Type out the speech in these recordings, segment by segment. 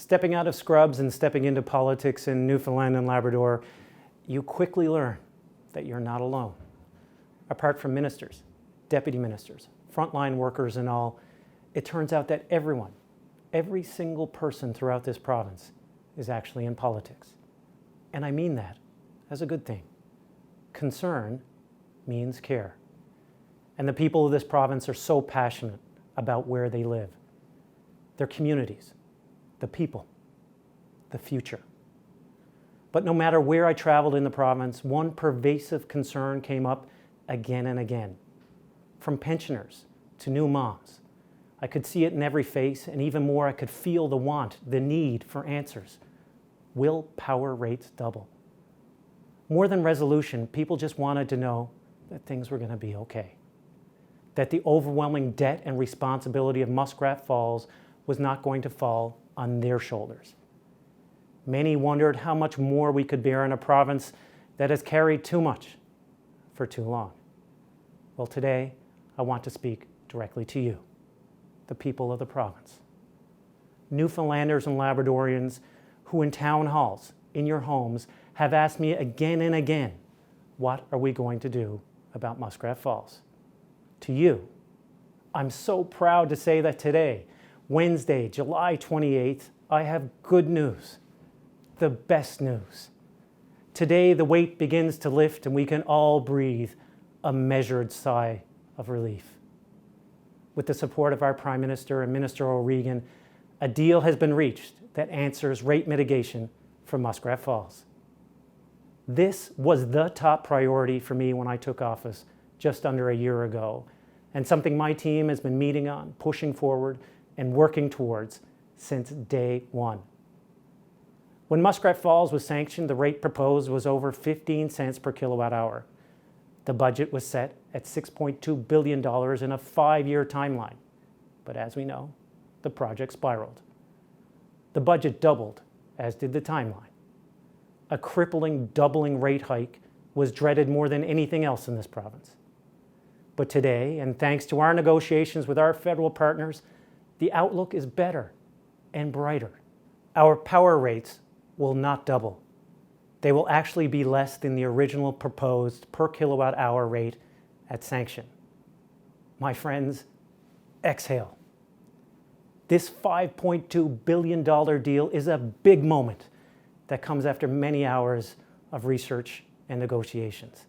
Stepping out of scrubs and stepping into politics in Newfoundland and Labrador, you quickly learn that you're not alone. Apart from ministers, deputy ministers, frontline workers and all, it turns out that everyone, every single person throughout this province is actually in politics. And I mean that as a good thing. Concern means care. And the people of this province are so passionate about where they live, their communities, the people, the future. But no matter where I traveled in the province, one pervasive concern came up again and again. From pensioners to new moms. I could see it in every face, and even more, I could feel the want, the need for answers. Will power rates double? More than resolution, people just wanted to know that things were going to be okay. That the overwhelming debt and responsibility of Muskrat Falls was not going to fall on their shoulders. Many wondered how much more we could bear in a province that has carried too much for too long. Well, today, I want to speak directly to you, the people of the province. Newfoundlanders and Labradorians who in town halls, in your homes, have asked me again and again, what are we going to do about Muskrat Falls? To you, I'm so proud to say that today, Wednesday, July 28th, I have good news, the best news. Today, the weight begins to lift and we can all breathe a measured sigh of relief. With the support of our Prime Minister and Minister O'Regan, a deal has been reached that answers rate mitigation for Muskrat Falls. This was the top priority for me when I took office just under a year ago, and something my team has been meeting on, pushing forward, and working towards since day one. When Muskrat Falls was sanctioned, the rate proposed was over 15 cents per kilowatt hour. The budget was set at $6.2 billion in a 5-year timeline. But as we know, the project spiraled. The budget doubled, as did the timeline. A crippling doubling rate hike was dreaded more than anything else in this province. But today, and thanks to our negotiations with our federal partners, the outlook is better and brighter. Our power rates will not double. They will actually be less than the original proposed per kilowatt hour rate at sanction. My friends, exhale. This $5.2 billion deal is a big moment that comes after many hours of research and negotiations.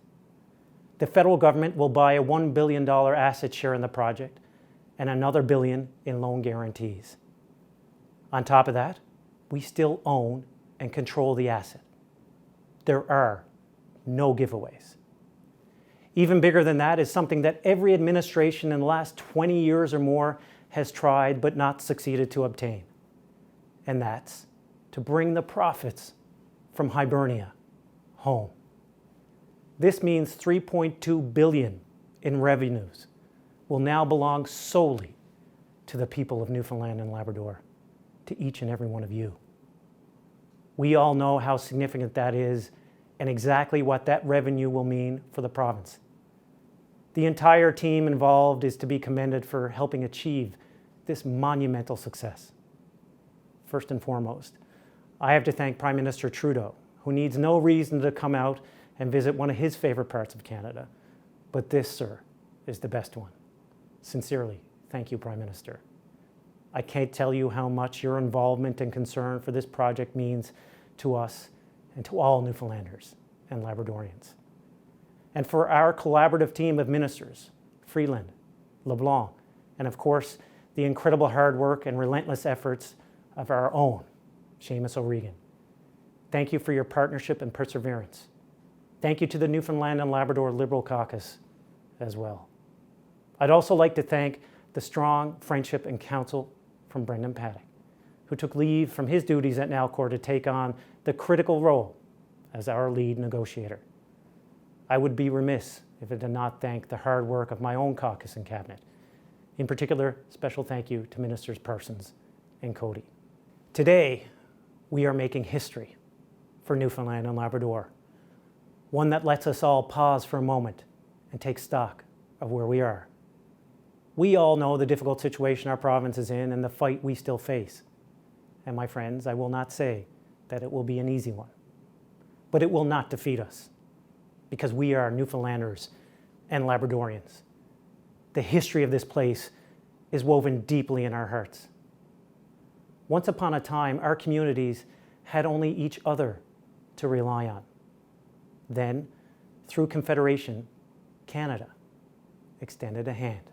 The federal government will buy a $1 billion asset share in the project and another $1 billion in loan guarantees. On top of that, we still own and control the asset. There are no giveaways. Even bigger than that is something that every administration in the last 20 years or more has tried but not succeeded to obtain. And that's to bring the profits from Hibernia home. This means $3.2 billion in revenues will now belong solely to the people of Newfoundland and Labrador, to each and every one of you. We all know how significant that is and exactly what that revenue will mean for the province. The entire team involved is to be commended for helping achieve this monumental success. First and foremost, I have to thank Prime Minister Trudeau, who needs no reason to come out and visit one of his favorite parts of Canada. But this, sir, is the best one. Sincerely, thank you, Prime Minister. I can't tell you how much your involvement and concern for this project means to us and to all Newfoundlanders and Labradorians. And for our collaborative team of ministers, Freeland, LeBlanc, and of course, the incredible hard work and relentless efforts of our own Seamus O'Regan. Thank you for your partnership and perseverance. Thank you to the Newfoundland and Labrador Liberal Caucus as well. I'd also like to thank the strong friendship and counsel from Brendan Paddock, who took leave from his duties at Nalcor to take on the critical role as our lead negotiator. I would be remiss if I did not thank the hard work of my own caucus and cabinet. In particular, special thank you to Ministers Parsons and Cody. Today, we are making history for Newfoundland and Labrador, one that lets us all pause for a moment and take stock of where we are. We all know the difficult situation our province is in and the fight we still face. And my friends, I will not say that it will be an easy one, but it will not defeat us because we are Newfoundlanders and Labradorians. The history of this place is woven deeply in our hearts. Once upon a time, our communities had only each other to rely on. Then, through Confederation, Canada extended a hand,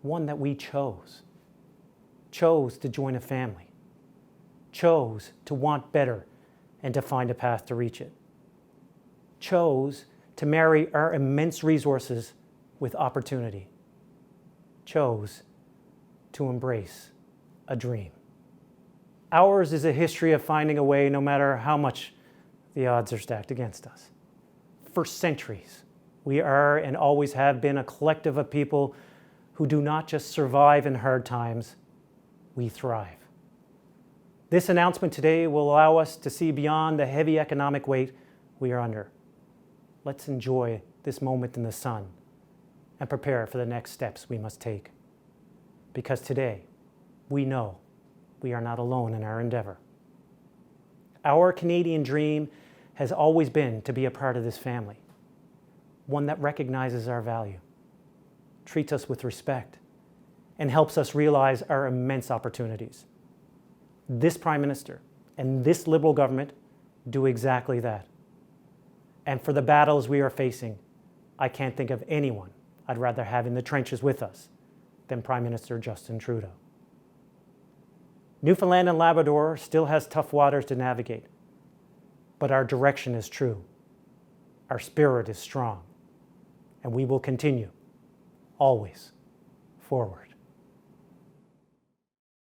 one that we chose to join a family, chose to want better and to find a path to reach it, chose to marry our immense resources with opportunity, chose to embrace a dream. Ours is a history of finding a way no matter how much the odds are stacked against us. For centuries, we are and always have been a collective of people who do not just survive in hard times, we thrive. This announcement today will allow us to see beyond the heavy economic weight we are under. Let's enjoy this moment in the sun and prepare for the next steps we must take. Because today, we know we are not alone in our endeavor. Our Canadian dream has always been to be a part of this family, one that recognizes our value, treats us with respect, and helps us realize our immense opportunities. This Prime Minister and this Liberal government do exactly that. And for the battles we are facing, I can't think of anyone I'd rather have in the trenches with us than Prime Minister Justin Trudeau. Newfoundland and Labrador still has tough waters to navigate, but our direction is true. Our spirit is strong, and we will continue, always, forward.